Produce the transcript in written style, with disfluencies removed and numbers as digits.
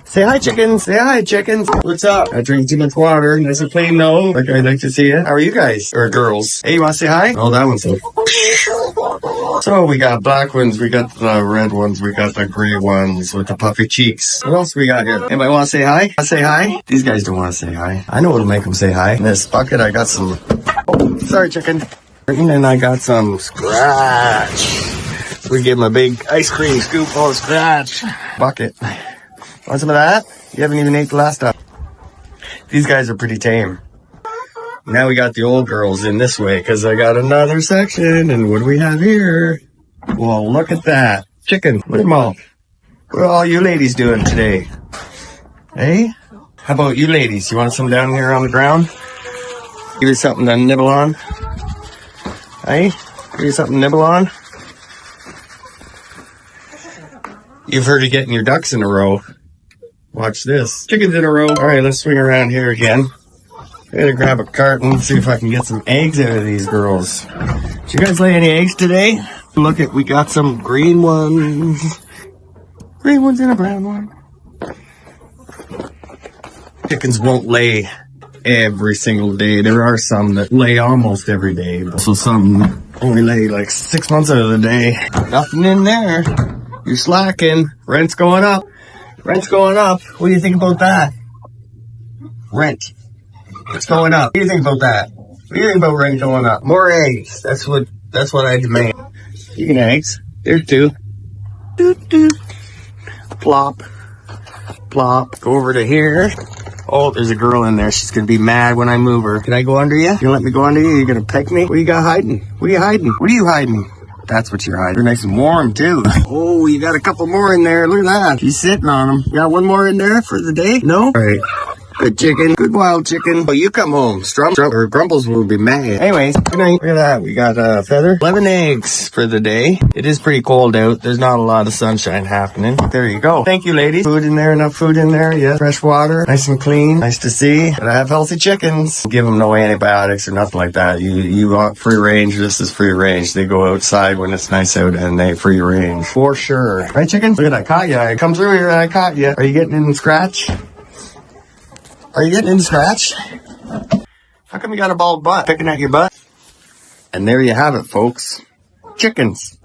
Say hi, chickens. Say hi, chickens. What's up? I drink too much water. Nice and clean, though. Like I'd like to see it. How are you guys? Or girls? Hey, you want to say hi? Oh, that one's so. So we got black ones. We got the red ones. We got the gray ones with the puffy cheeks. What else we got here? Anybody want to say hi? Say hi? These guys don't want to say hi. I know what'll make them say hi. In this bucket, I got some. Oh, sorry, chicken. And I got some scratch. We give them a big ice cream scoop full of scratch. Bucket. Want some of that? You haven't even ate the last stuff. These guys are pretty tame. Now we got the old girls in this way because I got another section. And what do we have here? Well, look at that. Chicken. Look at them all. What are all you ladies doing today? Hey? How about you ladies? You want some down here on the ground? Give you something to nibble on? Hey? Give you something to nibble on? You've heard of getting your ducks in a row. Watch this. Chickens in a row. All right, let's swing around here again. I'm gonna grab a carton and see if I can get some eggs out of these girls. Did you guys lay any eggs today? Look at, we got some green ones. Green ones and a brown one. Chickens won't lay every single day. There are some that lay almost every day. So some only lay like 6 months out of the day. Nothing in there. You're slacking. Rent's going up. Rent's going up. What do you think about that? Rent. It's going up. What do you think about that? What do you think about rent going up? More eggs. That's what I demand. You can eggs. There's two. Doot doot. Plop. Plop. Go over to here. Oh, there's a girl in there. She's gonna be mad when I move her. Can I go under you? You gonna let me go under you? You gonna peck me? What you got hiding? What are you hiding? What are you hiding? That's what you're hiding. You're nice and warm, too. Oh, you got a couple more in there. Look at that. She's sitting on them. You got one more in there for the day? No? All right. Good chicken. Good wild chicken. Oh, you come home. Or Grumbles will be mad. Anyways, good night. Look at that. We got a feather. 11 eggs for the day. It is pretty cold out. There's not a lot of sunshine happening. There you go. Thank you, ladies. Food in there. Enough food in there. Yeah. Fresh water. Nice and clean. Nice to see. But I have healthy chickens. Give them no antibiotics or nothing like that. You want free range. This is free range. They go outside when it's nice out and they free range. For sure. Right, chickens? Look at that. I caught you. I come through here and I caught you. Are you getting in the scratch? Are you getting in the scratch? How come you got a bald butt? Picking at your butt? And there you have it, folks. Chickens.